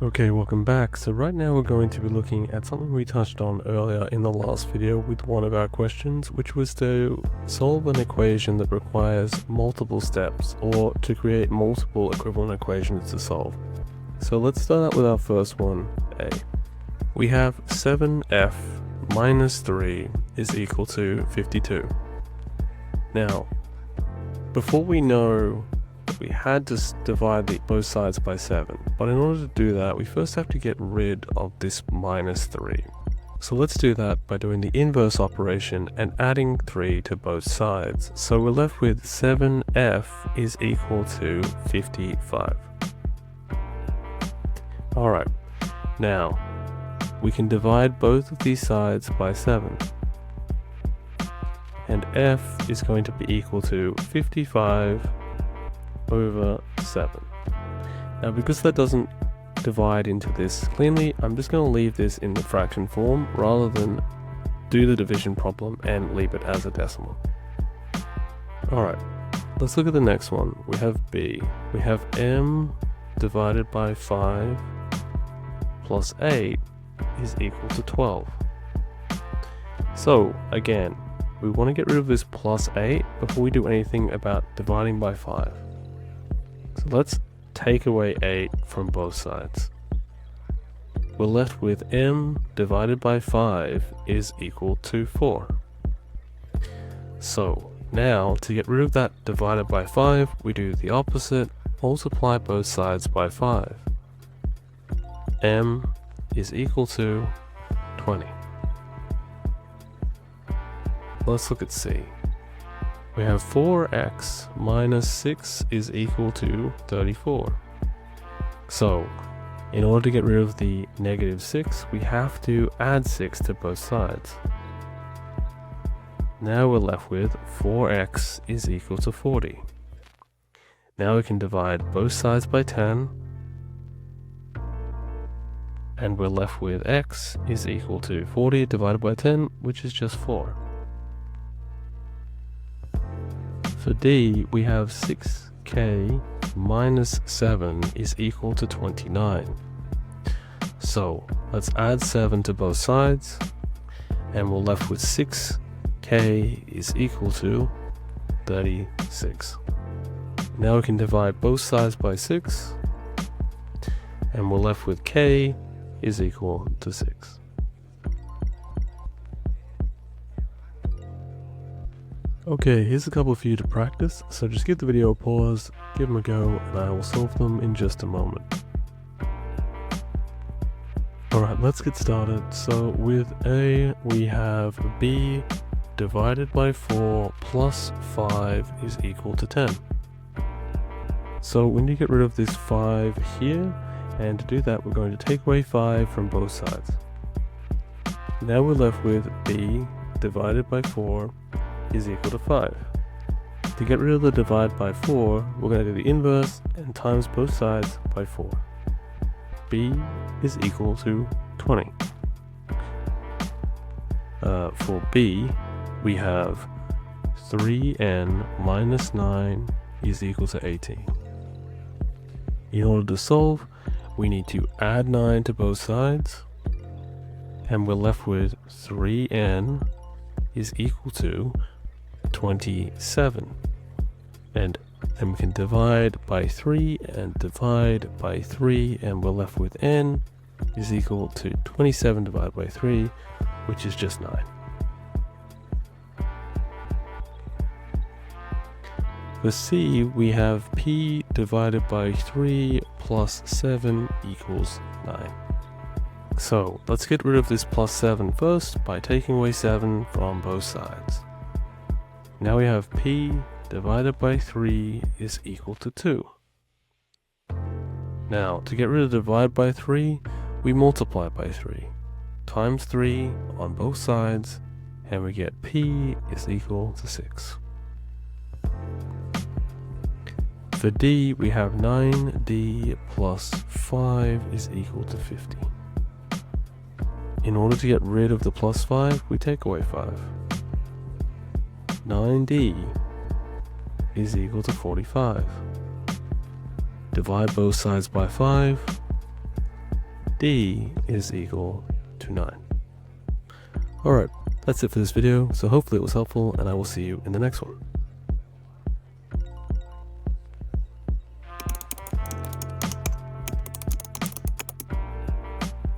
Okay, welcome back. So right now we're going to be looking at something we touched on earlier in the last video with one of our questions, which was to solve an equation that requires multiple steps, or to create multiple equivalent equations to solve. So let's start out with our first one, A. We have 7f minus 3 is equal to 52. Now, before we know, we had to divide both sides by 7, but in order to do that, we first have to get rid of this minus 3. So let's do that by doing the inverse operation and adding 3 to both sides. So we're left with 7f is equal to 55. Alright, now we can divide both of these sides by 7. And f is going to be equal to 55 over 7. Now because that doesn't divide into this cleanly, I'm just going to leave this in the fraction form rather than do the division problem and leave it as a decimal. Alright, let's look at the next one. We have b. We have m divided by 5 plus 8 is equal to 12. So again, we want to get rid of this plus 8 before we do anything about dividing by 5. So let's take away 8 from both sides. We're left with m divided by 5 is equal to 4. So now to get rid of that divided by 5, we do the opposite, multiply both sides by 5. M is equal to 20. Let's look at C. We have 4x minus 6 is equal to 34. So, in order to get rid of the negative 6, we have to add 6 to both sides. Now we're left with 4x is equal to 40. Now we can divide both sides by 10, and we're left with x is equal to 40 divided by 10, which is just 4. For D, we have 6k minus 7 is equal to 29. So let's add 7 to both sides, and we're left with 6k is equal to 36. Now we can divide both sides by 6, and we're left with k is equal to 6. Okay, here's a couple for you to practice, so just give the video a pause, give them a go, and I will solve them in just a moment. Alright, let's get started. So with A, we have B divided by 4 plus 5 is equal to 10. So we need to get rid of this 5 here, and to do that we're going to take away 5 from both sides. Now we're left with B divided by 4 is equal to 5. To get rid of the divide by 4, we're going to do the inverse and times both sides by 4. B is equal to 20. For B, we have 3n minus 9 is equal to 18. In order to solve, we need to add 9 to both sides, and we're left with 3n is equal to 27, and then we can divide by 3 and divide by 3, and we're left with n is equal to 27 divided by 3, which is just 9. For C, we have p divided by 3 plus 7 equals 9. So let's get rid of this plus 7 first by taking away 7 from both sides. Now we have p divided by 3 is equal to 2. Now, to get rid of divide by 3, we multiply by 3, times 3 on both sides, and we get p is equal to 6. For D, we have 9d plus 5 is equal to 50. In order to get rid of the plus 5, we take away 5. 9d is equal to 45. Divide both sides by 5, D is equal to 9. Alright, that's it for this video, so hopefully it was helpful, and I will see you in the next one.